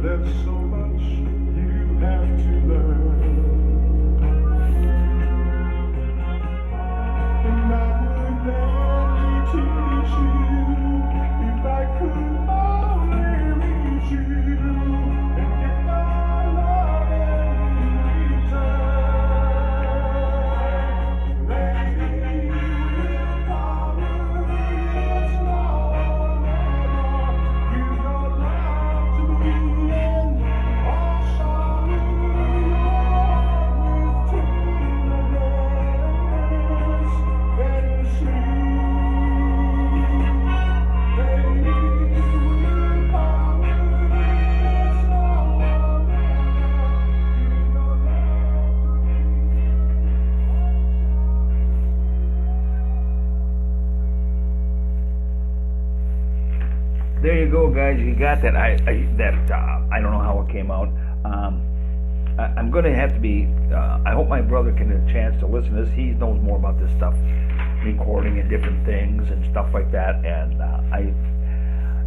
There's so much you have to learn. And I would gladly teach you if I could only reach you and get my love in return. Maybe willpower is no more. You don't have to be in all sorrow with tenderness and sweet. Maybe willpower is no more. You don't have There you go, guys. You got that. I don't know how it came out. I'm going to have to be. I hope my brother can get a chance to listen to this. He knows more about this stuff, recording and different things and stuff like that. And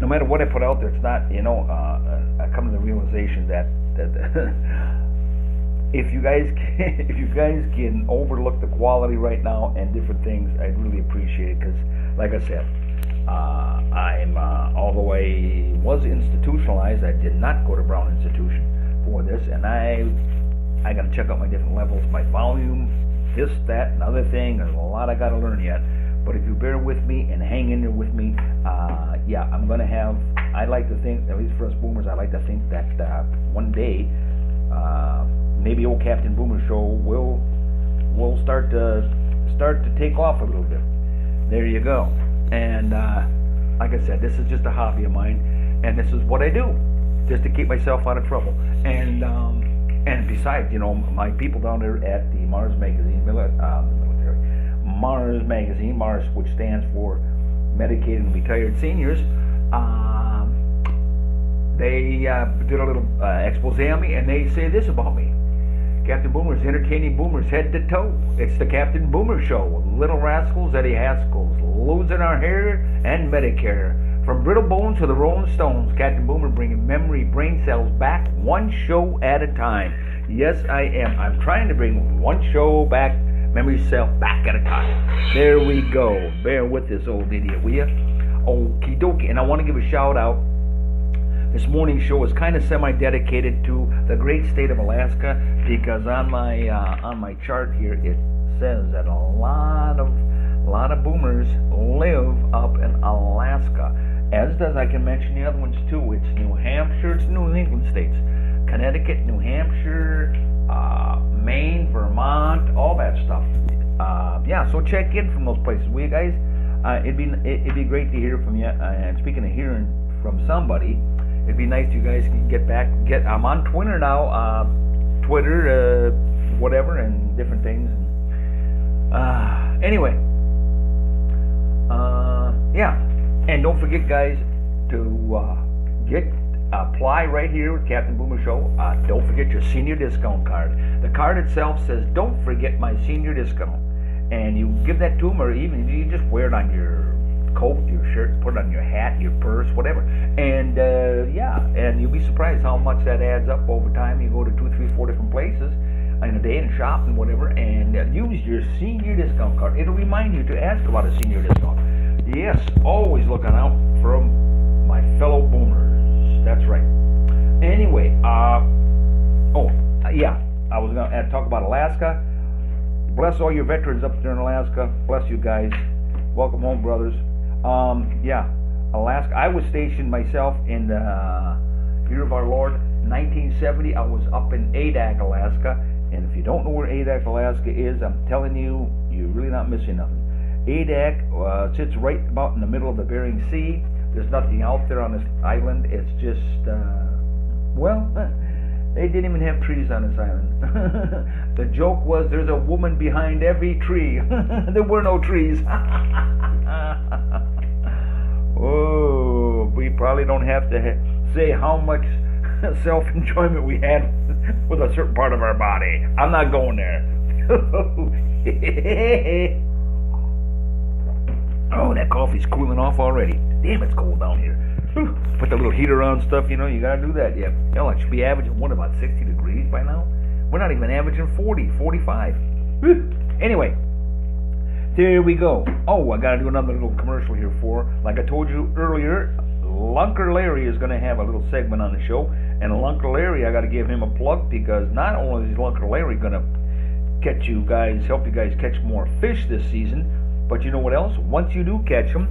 no matter what I put out there, it's not. I come to the realization that if you guys can overlook the quality right now and different things, I'd really appreciate it, because, like I said, I'm although I was institutionalized, I did not go to Brown Institution for this, and I got to check out my different levels, my volume, this, that, and other thing. There's a lot I got to learn yet. But if you bear with me and hang in there with me, I'm going to have. I like to think, at least for us boomers, I like to think that one day, maybe old Captain Boomer Show will start to take off a little bit. There you go. And like I said, this is just a hobby of mine, and this is what I do, just to keep myself out of trouble. And besides, my people down there at the Mars Magazine, military, Mars Magazine, Mars, which stands for Medicated and Retired Seniors, they did a little expose on me, and they say this about me: Captain Boomer's entertaining boomers head to toe. It's the Captain Boomer Show. Little rascals, Eddie Haskell's, losing our hair, and Medicare. From brittle bones to the Rolling Stones, Captain Boomer bringing memory brain cells back one show at a time. Yes, I am. I'm trying to bring one show back, memory cell back at a time. There we go. Bear with this old idiot, will ya? Okie dokie. And I want to give a shout out. This morning's show is kind of semi-dedicated to the great state of Alaska, because on my chart here it says that a lot of boomers live up in Alaska. As does, I can mention the other ones too. It's New Hampshire, it's New England states, Connecticut, New Hampshire, Maine, Vermont, all that stuff. So check in from those places, will you guys? It'd be great to hear from you. And speaking of hearing from somebody, it'd be nice if you guys can get back. I'm on Twitter now, whatever, and different things. Anyway, and don't forget, guys, to apply right here with Captain Boomer Show. Don't forget your senior discount card. The card itself says, "Don't forget my senior discount," and you give that to them, or even you just wear it on your coat, your shirt, put it on your hat, your purse, whatever, and and you'll be surprised how much that adds up over time. You go to 2, 3, 4 different places in a day and shop and whatever, and use your senior discount card. It'll remind you to ask about a senior discount. Yes, always looking out for my fellow boomers. That's right. Anyway, I was going to talk about Alaska. Bless all your veterans up there in Alaska. Bless you guys. Welcome home, brothers. Alaska. I was stationed myself in the year of our Lord, 1970. I was up in Adak, Alaska. And if you don't know where Adak, Alaska is, I'm telling you, you're really not missing nothing. Adak sits right about in the middle of the Bering Sea. There's nothing out there on this island. It's just, they didn't even have trees on this island. The joke was, there's a woman behind every tree. There were no trees. Oh, we probably don't have to say how much self-enjoyment we had with a certain part of our body. I'm not going there. Oh, that coffee's cooling off already. Damn, it's cold down here. Whew. put the little heater on stuff, you gotta do that. Yeah. Hell, it should be averaging, about 60 degrees by now? We're not even averaging 40, 45. Anyway, there we go. Oh, I gotta do another little commercial here like I told you earlier, Lunker Larry is gonna have a little segment on the show, and Lunker Larry, I gotta give him a plug, because not only is Lunker Larry gonna help you guys catch more fish this season, but you know what else? Once you do catch them,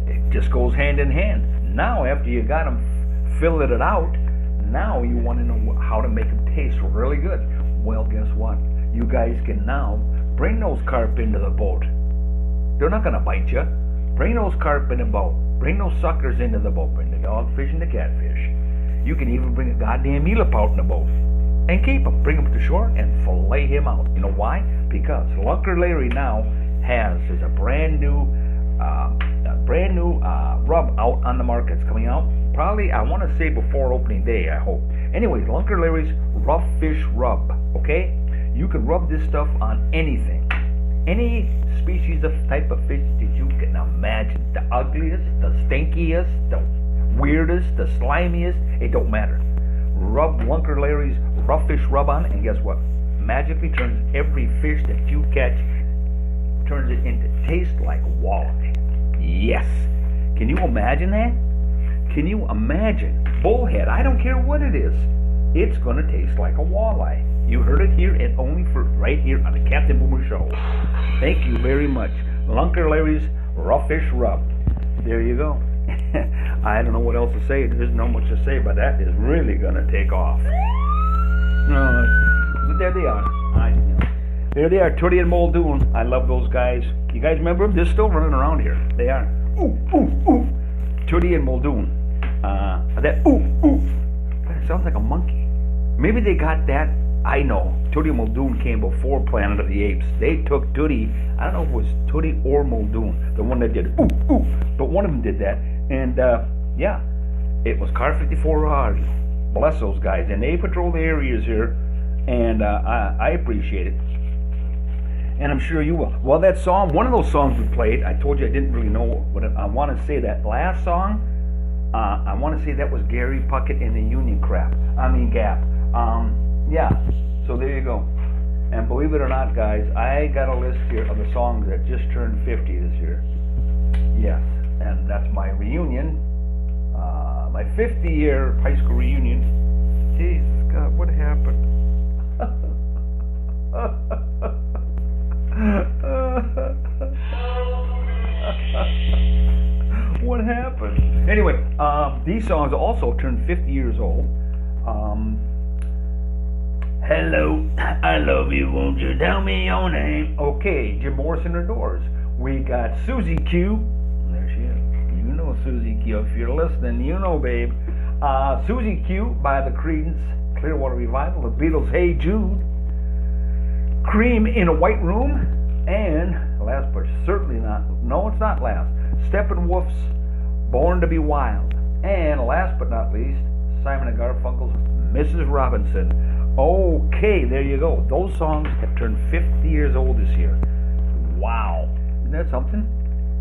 it just goes hand in hand. Now, after you got them filled it out, now you want to know how to make them taste really good. Well, guess what? You guys can now bring those carp into the boat. They're not going to bite you. Bring those carp in the boat. Bring those suckers into the boat. Bring the dogfish and the catfish. You can even bring a goddamn eelup out in the boat and keep him. Bring him to shore and fillet him out. You know why? Because Lunker Larry now there's a brand new rub out on the market. It's coming out probably, I want to say, before opening day, I hope. Anyways, Lunker Larry's Rough Fish Rub. Okay? You can rub this stuff on anything. Any species of type of fish that you can imagine. The ugliest, the stinkiest, the weirdest, the slimiest, it don't matter. Rub Lunker Larry's Rough Fish Rub on, and guess what? Magically turns every fish that you catch, turns it into taste like walleye. Yes. Can you imagine that? Can you imagine? Bullhead, I don't care what it is. It's going to taste like a walleye. You heard it here, and only for right here on the Captain Boomer Show. Thank you very much. Lunker Larry's Rough Fish Rub. There you go. I don't know what else to say. There's not much to say, but that is really going to take off. But there they are. There they are, Tootie and Muldoon. I love those guys. You guys remember them? They're still running around here. They are. Ooh, ooh, ooh. Tootie and Muldoon. That ooh, ooh. That sounds like a monkey. Maybe they got that. I know. Tootie and Muldoon came before Planet of the Apes. They took Tootie. I don't know if it was Tootie or Muldoon, the one that did ooh, ooh. But one of them did that. And, yeah. It was Car 54R. Bless those guys. And they patrol the areas here. And I appreciate it. And I'm sure you will. Well, that song, one of those songs we played, I told you I didn't really know what I want to say. That last song, I want to say that was Gary Puckett in the Union Gap. Yeah, so there you go. And believe it or not, guys, I got a list here of the songs that just turned 50 this year. Yes, and that's my reunion, my 50-year high school reunion. Jesus God, what happened? What happened? Anyway, these songs also turned 50 years old. Hello, I love you, won't you tell me your name? Okay, Jim Morrison and the Doors. We got Susie Q. There she is. You know Susie Q. If you're listening, you know, babe. Susie Q by the Creedence Clearwater Revival. The Beatles' Hey Jude. Cream in a White Room. And last but certainly not, no, it's not last, Steppenwolf's Born to be Wild. And last but not least, Simon and Garfunkel's Mrs. Robinson. Okay, there you go. Those songs have turned 50 years old this year. Wow. Isn't that something?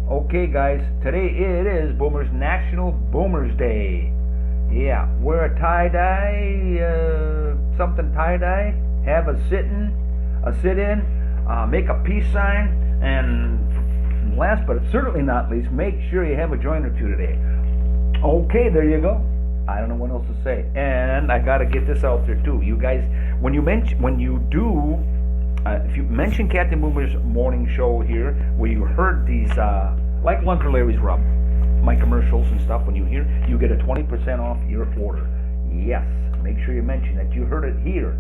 Okay, guys, today it is Boomer's National Boomers Day. Yeah, wear a tie-dye, something tie-dye, have a sit-in, make a peace sign, and last but certainly not least, make sure you have a joint or two today. Okay, there you go. I don't know what else to say. And I gotta get this out there too. You guys, if you mention Captain Boomer's morning show here, where you heard these, like Lunker Larry's Rub, my commercials and stuff, when you hear, you get a 20% off your order. Yes, make sure you mention that you heard it here,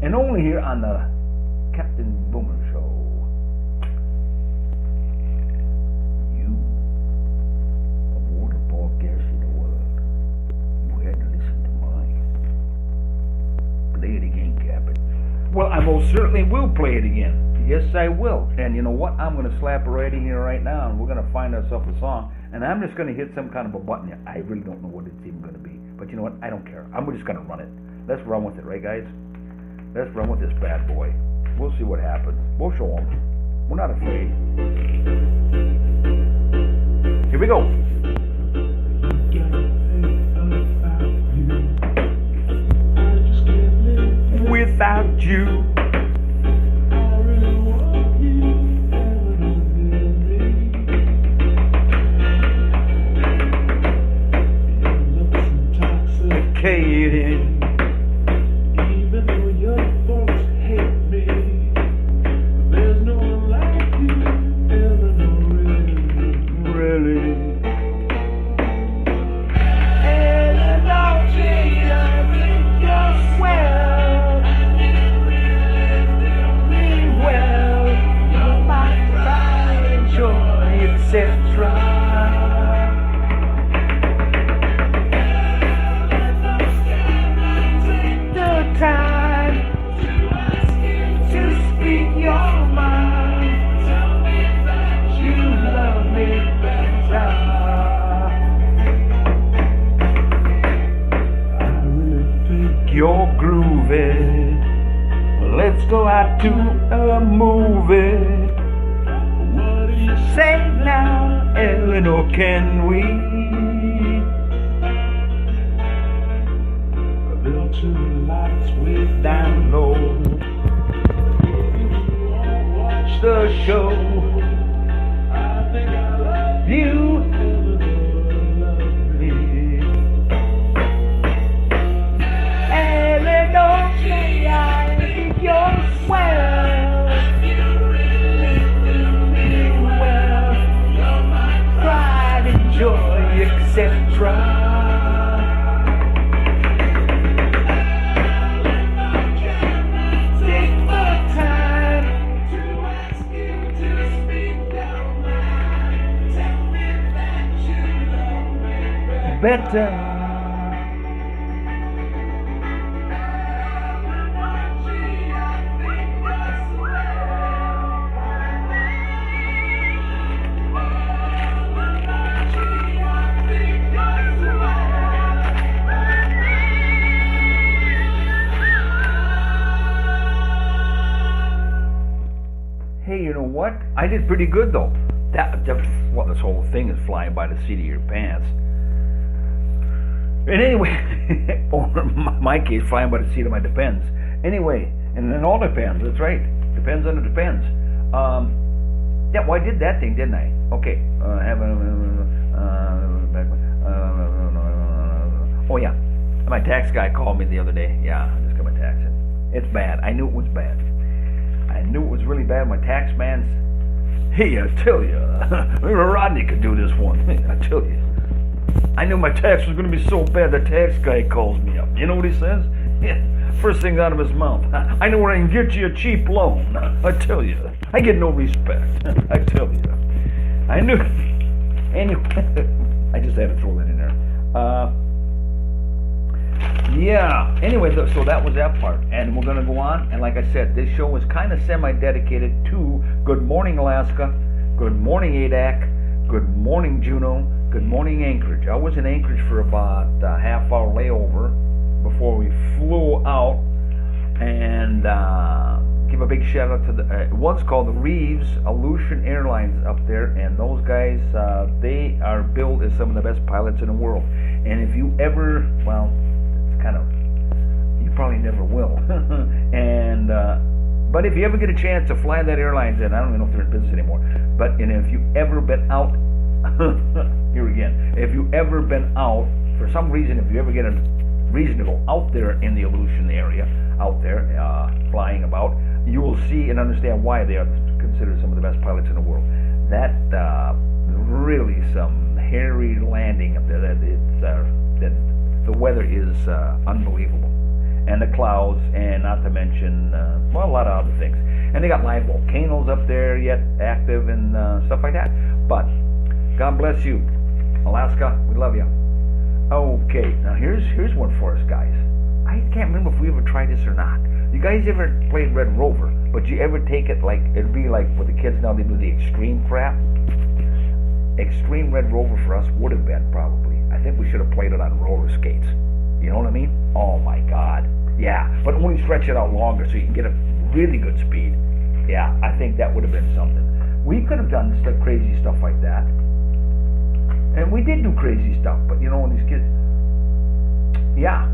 and only here on the Captain Boomer Show. You, of all the podcasts in the world, you had to listen to mine. Play it again, Captain. Well, I most certainly will play it again. Yes, I will. And you know what? I'm going to slap it right in here right now, and we're going to find ourselves a song. And I'm just going to hit some kind of a button here. I really don't know what it's even going to be. But you know what? I don't care. I'm just going to run it. Let's run with it, right, guys? Let's run with this bad boy. We'll see what happens. We'll show them. We're not afraid. Here we go. without you. I really want you, your looks intoxicating. Even though your folks hate me, there's no one like you, Eleanor, Really. Eleanor, gee, I think you're swell. Well, you're my pride and joy, etc. The time to speak your mind. Tell me that you love me better. I really think You're groovy. Let's go out to a movie. what do you say? Say now, Eleanor, can we? They'll turn the lights way Down low, watch the show. I think I love You, Eleanor, say I think you're swell. Well, pride and joy, etc. Take the time to ask you to speak your mind. Tell me that you love me better. Gee, I think you're Hey, you know what? I did pretty good though. Well, this whole thing is flying by the seat of your pants. And anyway, or my case, flying by the seat of my depends. Anyway, and it all depends. That's right. Depends on the depends. Yeah, well, I did that thing, didn't I? Okay. Oh yeah, my tax guy called me the other day. Yeah, I just got my tax in. It's bad. I knew it was bad. I knew it was really bad. My tax man's. Hey, I tell you, Rodney could do this one. I tell you. I knew my tax was going to be so bad, the tax guy calls me up. You know what he says? Yeah, first thing out of his mouth. I know where I can get you a cheap loan. I tell you. I get no respect. I tell you. I knew. Anyway, I just had to throw that in there. Yeah. Anyway, so that was that part. And we're going to go on. And like I said, this show is kind of semi-dedicated to Good Morning Alaska, Good Morning Adak, Good Morning Juneau, Good Morning Anchorage. I was in Anchorage for about a half-hour layover before we flew out. And give a big shout-out to the one's called the Reeves Aleutian Airlines up there. And those guys, they are billed as some of the best pilots in the world. And if you ever, well, kind of, you probably never will. And but if you ever get a chance to fly that airlines, and I don't even know if they're in business anymore, but if you ever been out here again, if you ever been out for some reason, if you ever get a reason to go out there in the Aleutian area, out there flying about, you will see and understand why they are considered some of the best pilots in the world. That really some hairy landing up there. That it's the weather is unbelievable, and the clouds, and not to mention well, a lot of other things. And they got live volcanoes up there yet active and stuff like that. But God bless you, Alaska. We love you. Okay, now here's one for us guys. I can't remember if we ever tried this or not. You guys ever played Red Rover? But you ever take it like it'd be like with the kids now, they do the extreme crap. Extreme Red Rover for us would have been probably. I think we should have played it on roller skates. You know what I mean? Oh my God. Yeah, but only stretch it out longer so you can get a really good speed. Yeah, I think that would have been something. We could have done crazy stuff like that. And we did do crazy stuff, but you know, when these kids, yeah,